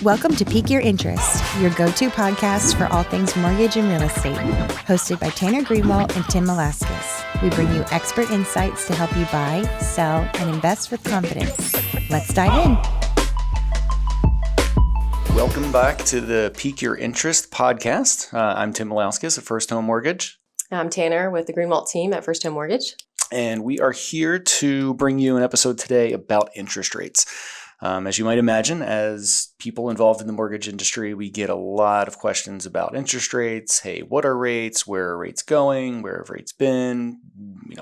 Welcome to Pique Your Interest, your go-to podcast for all things mortgage and real estate. Hosted by Tanner Greenwald and Tim Velasquez. We bring you expert insights to help you buy, sell, and invest with confidence. Let's dive in. Welcome back to the Pique Your Interest podcast. I'm Tim Velasquez at First Home Mortgage. I'm Tanner with the Greenwald team at First Home Mortgage. And we are here to bring you an episode today about interest rates. As you might imagine, as people involved in the mortgage industry, we get a lot of questions about interest rates. Hey, what are rates? Where are rates going? Where have rates been?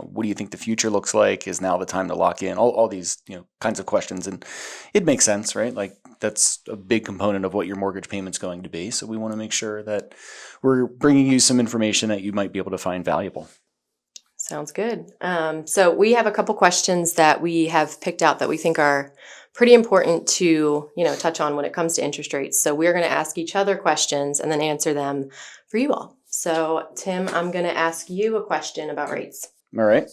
What do you think the future looks like? Is now the time to lock in? All these, kinds of questions. And it makes sense, right? Like that's a big component of what your mortgage payment's going to be. So we want to make sure that we're bringing you some information that you might be able to find valuable. Sounds good. So we have a couple questions that we have picked out that we think are pretty important to, touch on when it comes to interest rates. So we're going to ask each other questions and then answer them for you all. So Tim, I'm going to ask you a question about rates. All right.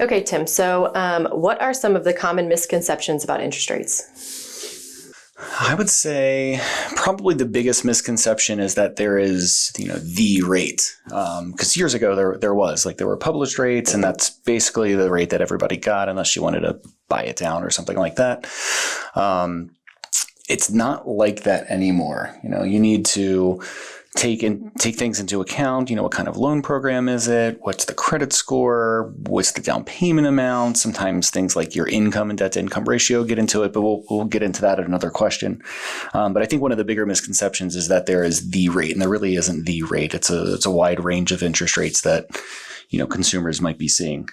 Okay, Tim. So what are some of the common misconceptions about interest rates? I would say probably the biggest misconception is that there is, the rate. Because years ago there were published rates, and that's basically the rate that everybody got unless you wanted to buy it down or something like that. It's not like that anymore. You need to take things into account. What kind of loan program is it? What's the credit score? What's the down payment amount? Sometimes things like your income and debt to income ratio get into it, but we'll get into that at another question. But I think one of the bigger misconceptions is that there is the rate, and there really isn't the rate. It's a wide range of interest rates that, consumers might be seeing.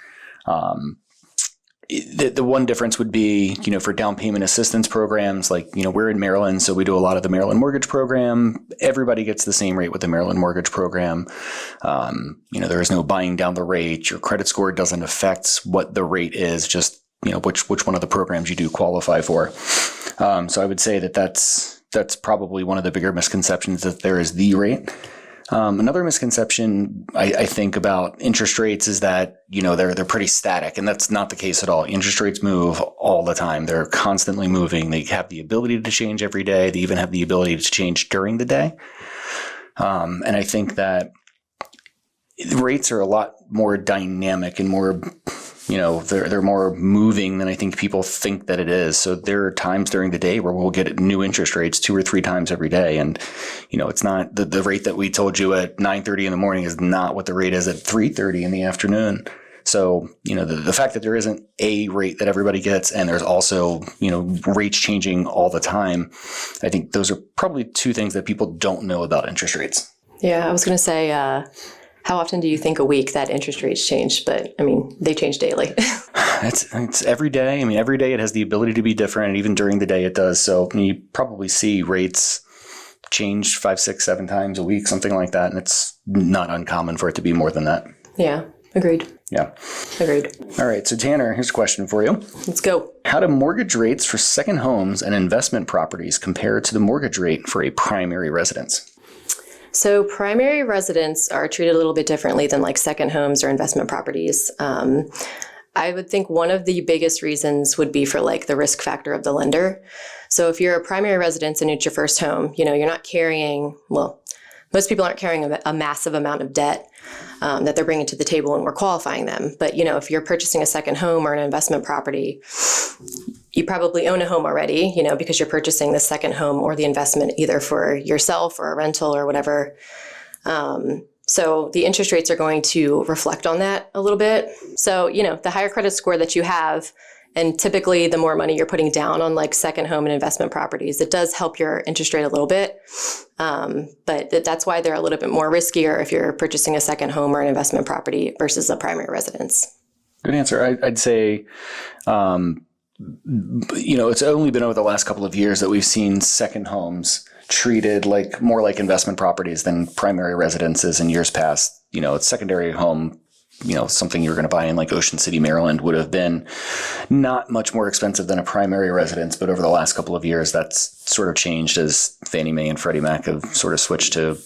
The one difference would be, for down payment assistance programs, like, we're in Maryland, so we do a lot of the Maryland mortgage program. Everybody gets the same rate with the Maryland mortgage program. There is no buying down the rate. Your credit score doesn't affect what the rate is, just, which one of the programs you do qualify for. So I would say that that's probably one of the bigger misconceptions, that there is the rate. Another misconception I think about interest rates is that, they're pretty static, and that's not the case at all. Interest rates move all the time. They're constantly moving. They have the ability to change every day. They even have the ability to change during the day. And I think that rates are a lot more dynamic and more, they're more moving than I think people think that it is. So there are times during the day where we'll get new interest rates 2 or 3 times every day. And, it's not the rate that we told you at 9:30 in the morning is not what the rate is at 3:30 in the afternoon. So, the fact that there isn't a rate that everybody gets, and there's also, rates changing all the time, I think those are probably 2 things that people don't know about interest rates. Yeah, I was going to say, how often do you think a week that interest rates change? But they change daily. It's every day. Every day it has the ability to be different, and even during the day it does. So you probably see rates change 5, 6, 7 times a week, something like that. And it's not uncommon for it to be more than that. Yeah, agreed. Yeah. Agreed. All right. So Tanner, here's a question for you. Let's go. How do mortgage rates for second homes and investment properties compare to the mortgage rate for a primary residence? So primary residents are treated a little bit differently than like second homes or investment properties. I would think one of the biggest reasons would be for like the risk factor of the lender. So if you're a primary residence and it's your first home, you're not carrying, most people aren't carrying a massive amount of debt that they're bringing to the table when we're qualifying them. But, if you're purchasing a second home or an investment property, you probably own a home already, because you're purchasing the second home or the investment either for yourself or a rental or whatever. So the interest rates are going to reflect on that a little bit. So, the higher credit score that you have, and typically the more money you're putting down on like second home and investment properties, it does help your interest rate a little bit. But that's why they're a little bit more riskier if you're purchasing a second home or an investment property versus a primary residence. Good answer. I'd say, it's only been over the last couple of years that we've seen second homes treated more like investment properties than primary residences in years past. It's secondary home, something you're going to buy in like Ocean City, Maryland would have been not much more expensive than a primary residence. But over the last couple of years, that's sort of changed as Fannie Mae and Freddie Mac have sort of switched to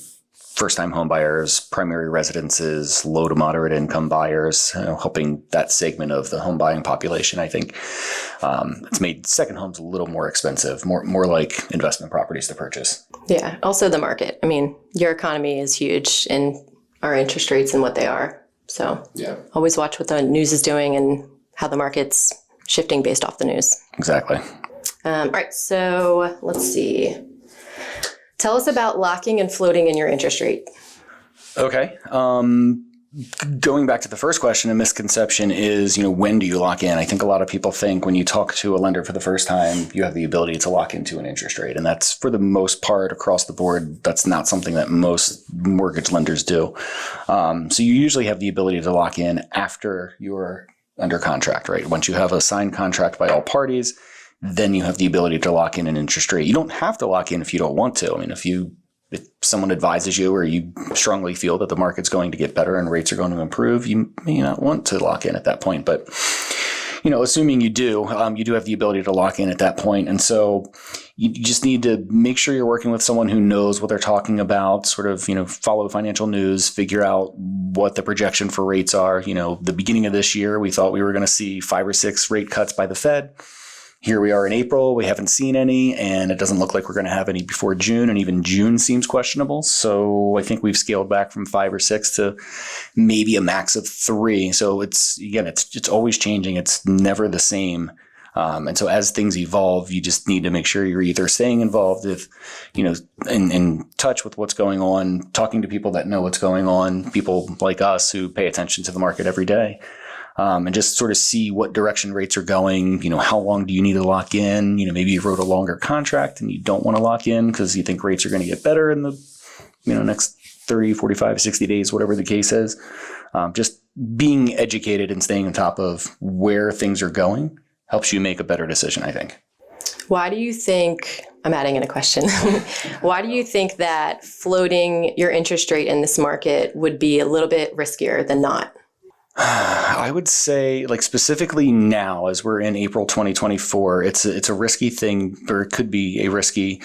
first-time home buyers, primary residences, low to moderate income buyers, helping that segment of the home buying population. I think it's made second homes a little more expensive, more like investment properties to purchase. Yeah. Also the market. I mean, your economy is huge in our interest rates and what they are. So always watch what the news is doing and how the market's shifting based off the news. Exactly. All right. So let's see. Tell us about locking and floating in your interest rate. Okay. Going back to the first question, a misconception is, when do you lock in? I think a lot of people think when you talk to a lender for the first time, you have the ability to lock into an interest rate. And that's, for the most part, across the board, that's not something that most mortgage lenders do. So you usually have the ability to lock in after you're under contract, right? Once you have a signed contract by all parties, then you have the ability to lock in an interest rate. You don't have to lock in if you don't want to. I mean, if someone advises you or you strongly feel that the market's going to get better and rates are going to improve, you may not want to lock in at that point. But, assuming you do have the ability to lock in at that point. And so you just need to make sure you're working with someone who knows what they're talking about, sort of, follow financial news, figure out what the projection for rates are. The beginning of this year, we thought we were going to see 5 or 6 rate cuts by the Fed. Here we are in April. We haven't seen any, and it doesn't look like we're going to have any before June, and even June seems questionable. So I think we've scaled back from 5 or 6 to maybe a max of 3. So it's always changing. It's never the same. And so as things evolve, you just need to make sure you're either staying involved in touch with what's going on, talking to people that know what's going on, people like us who pay attention to the market every day. And just sort of see what direction rates are going. How long do you need to lock in? Maybe you wrote a longer contract and you don't want to lock in because you think rates are going to get better in the, next 30, 45, 60 days, whatever the case is. Just being educated and staying on top of where things are going helps you make a better decision, I think. Why do you think, I'm adding in a question, why do you think that floating your interest rate in this market would be a little bit riskier than not? I would say, specifically now, as we're in April 2024, it's a risky thing, or it could be a risky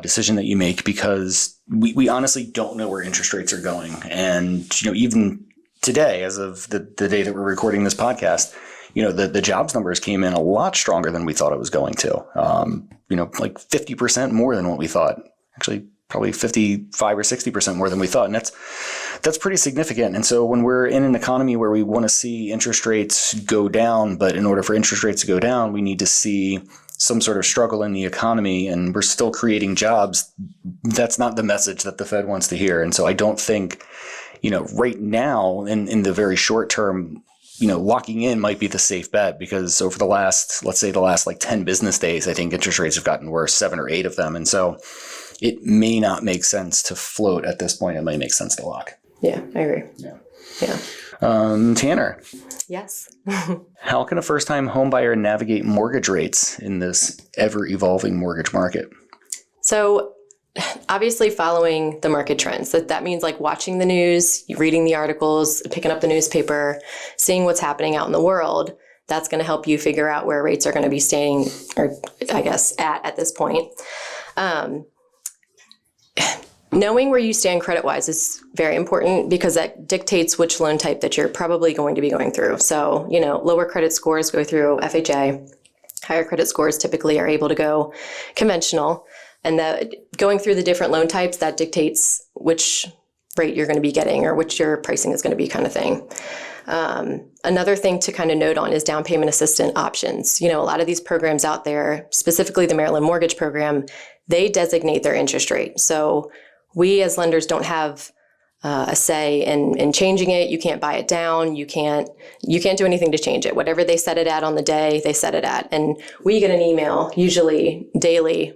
decision that you make because we honestly don't know where interest rates are going. And, even today, as of the day that we're recording this podcast, the jobs numbers came in a lot stronger than we thought it was going to, 50% more than what we thought. Actually, probably 55 or 60% more than we thought. And that's pretty significant. And so when we're in an economy where we want to see interest rates go down, but in order for interest rates to go down, we need to see some sort of struggle in the economy and we're still creating jobs, that's not the message that the Fed wants to hear. And so I don't think, right now in the very short term, locking in might be the safe bet because over the last 10 business days, I think interest rates have gotten worse, 7 or 8 of them. And so it may not make sense to float at this point. It might make sense to lock. Yeah, I agree. Yeah. Tanner. Yes. How can a first-time home buyer navigate mortgage rates in this ever-evolving mortgage market? So obviously following the market trends. That means watching the news, reading the articles, picking up the newspaper, seeing what's happening out in the world. That's going to help you figure out where rates are going to be staying, or I guess at this point. Knowing where you stand credit-wise is very important because that dictates which loan type that you're probably going to be going through. So, lower credit scores go through FHA. Higher credit scores typically are able to go conventional. And going through the different loan types, that dictates which rate you're going to be getting or which your pricing is going to be kind of thing. Another thing to kind of note on is down payment assistance options. A lot of these programs out there, specifically the Maryland Mortgage Program, they designate their interest rate. So we as lenders don't have a say in changing it. You can't buy it down. You can't do anything to change it. Whatever they set it at on the day, they set it at. And we get an email, usually daily,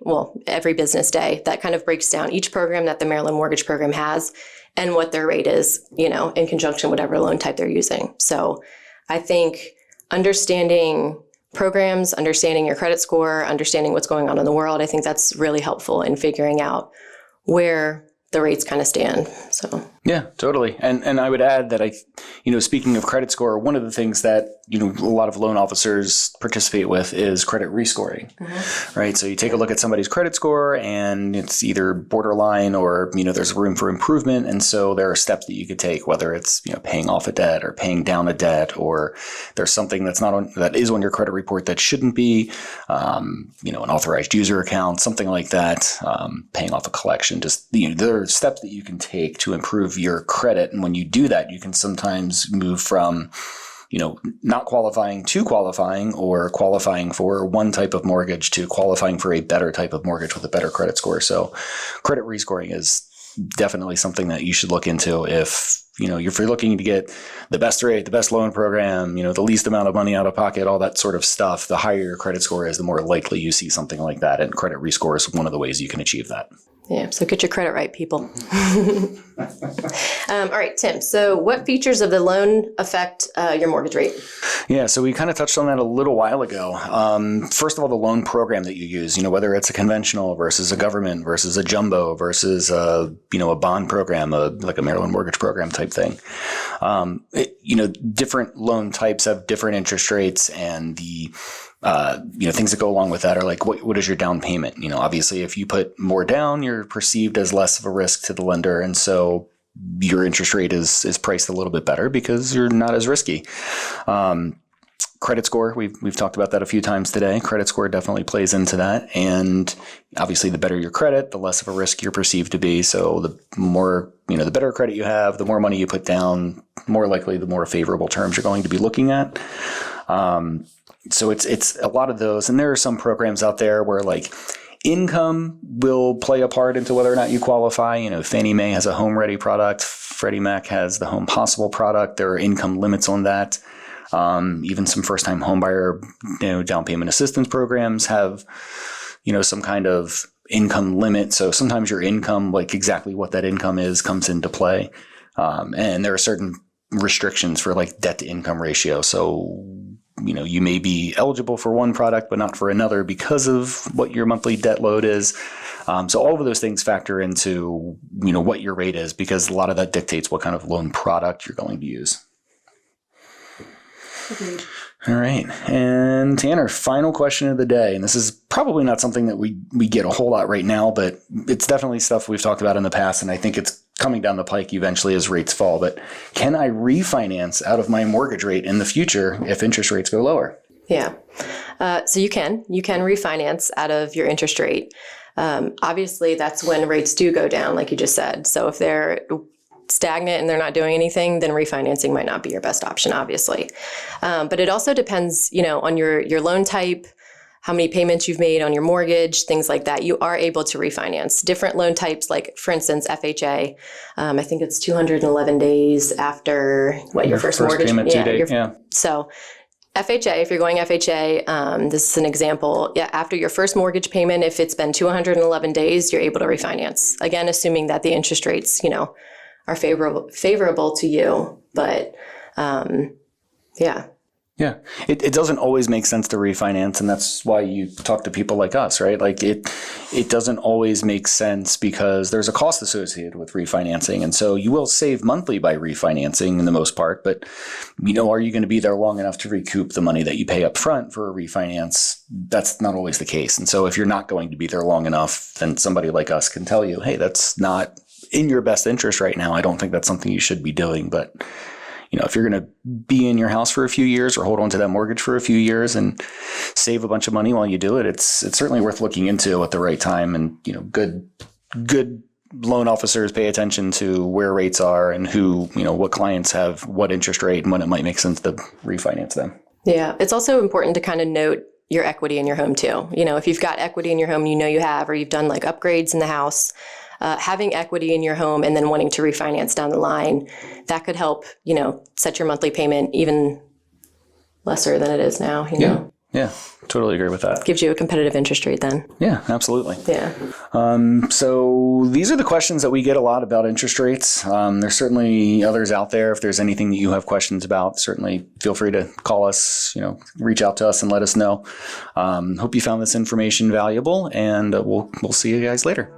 every business day, that kind of breaks down each program that the Maryland Mortgage Program has and what their rate is, in conjunction with whatever loan type they're using. So I think understanding programs, understanding your credit score, understanding what's going on in the world, I think that's really helpful in figuring out where the rates kind of stand. So yeah, totally. And I would add that speaking of credit score, one of the things that, a lot of loan officers participate with is credit rescoring, right? So you take a look at somebody's credit score and it's either borderline or, there's room for improvement. And so there are steps that you could take, whether it's, paying off a debt or paying down a debt, or there's something that is on your credit report that shouldn't be, an authorized user account, something like that, paying off a collection. Just, there are steps that you can take to improve your credit. And when you do that, you can sometimes move from, not qualifying to qualifying, or qualifying for one type of mortgage to qualifying for a better type of mortgage with a better credit score. So credit rescoring is definitely something that you should look into if you're looking to get the best rate, the best loan program, the least amount of money out of pocket, all that sort of stuff. The higher your credit score is, the more likely you see something like that. And credit rescore is one of the ways you can achieve that. Yeah, so get your credit right, people. All right, Tim, so what features of the loan affect your mortgage rate? Yeah, so we kind of touched on that a little while ago. First of all, the loan program that you use, whether it's a conventional versus a government versus a jumbo versus a bond program, like a Maryland mortgage program type thing. Different loan types have different interest rates, and the things that go along with that are like, what is your down payment? Obviously, if you put more down, you're perceived as less of a risk to the lender. And so your interest rate is priced a little bit better because you're not as risky. Credit score, we've talked about that a few times today. Credit score definitely plays into that. And obviously, the better your credit, the less of a risk you're perceived to be. So the more, the better credit you have, the more money you put down, more likely the more favorable terms you're going to be looking at. So it's a lot of those. And there are some programs out there where like income will play a part into whether or not you qualify. Fannie Mae has a Home Ready product. Freddie Mac has the Home Possible product. There are income limits on that. Even some first-time homebuyer, down payment assistance programs have, some kind of income limit. So sometimes your income, like exactly what that income is, comes into play. And there are certain restrictions for like debt to income ratio. So you may be eligible for one product, but not for another because of what your monthly debt load is. So all of those things factor into, what your rate is, because a lot of that dictates what kind of loan product you're going to use. Agreed. All right. And Tanner, final question of the day. And this is probably not something that we get a whole lot right now, but it's definitely stuff we've talked about in the past. And I think it's coming down the pike eventually as rates fall. But can I refinance out of my mortgage rate in the future if interest rates go lower? Yeah. So you can refinance out of your interest rate. Obviously, that's when rates do go down, like you just said. So if they're stagnant and they're not doing anything, then refinancing might not be your best option, obviously. But it also depends, on your loan type, how many payments you've made on your mortgage, things like that. You are able to refinance. Different loan types, like for instance, FHA, I think it's 211 days after your first mortgage payment, 2 days. Yeah. So FHA, if you're going FHA, this is an example. Yeah, after your first mortgage payment, if it's been 211 days, you're able to refinance. Again, assuming that the interest rates, are favorable to you. But yeah. Yeah. It doesn't always make sense to refinance. And that's why you talk to people like us, right? Like it doesn't always make sense because there's a cost associated with refinancing. And so you will save monthly by refinancing in the most part. But, are you going to be there long enough to recoup the money that you pay up front for a refinance? That's not always the case. And so if you're not going to be there long enough, then somebody like us can tell you, hey, that's not in your best interest right now. I don't think that's something you should be doing. But if you're going to be in your house for a few years or hold on to that mortgage for a few years and save a bunch of money while you do it, it's certainly worth looking into at the right time. And, good loan officers pay attention to where rates are and what clients have what interest rate and when it might make sense to refinance them. Yeah. It's also important to kind of note your equity in your home too. If you've got equity in your home, you have, or you've done like upgrades in the house, having equity in your home and then wanting to refinance down the line, that could help, set your monthly payment even lesser than it is now, Yeah, totally agree with that. Gives you a competitive interest rate then. Yeah, absolutely. Yeah. So these are the questions that we get a lot about interest rates. There's certainly others out there. If there's anything that you have questions about, certainly feel free to call us, reach out to us and let us know. Hope you found this information valuable, and we'll see you guys later.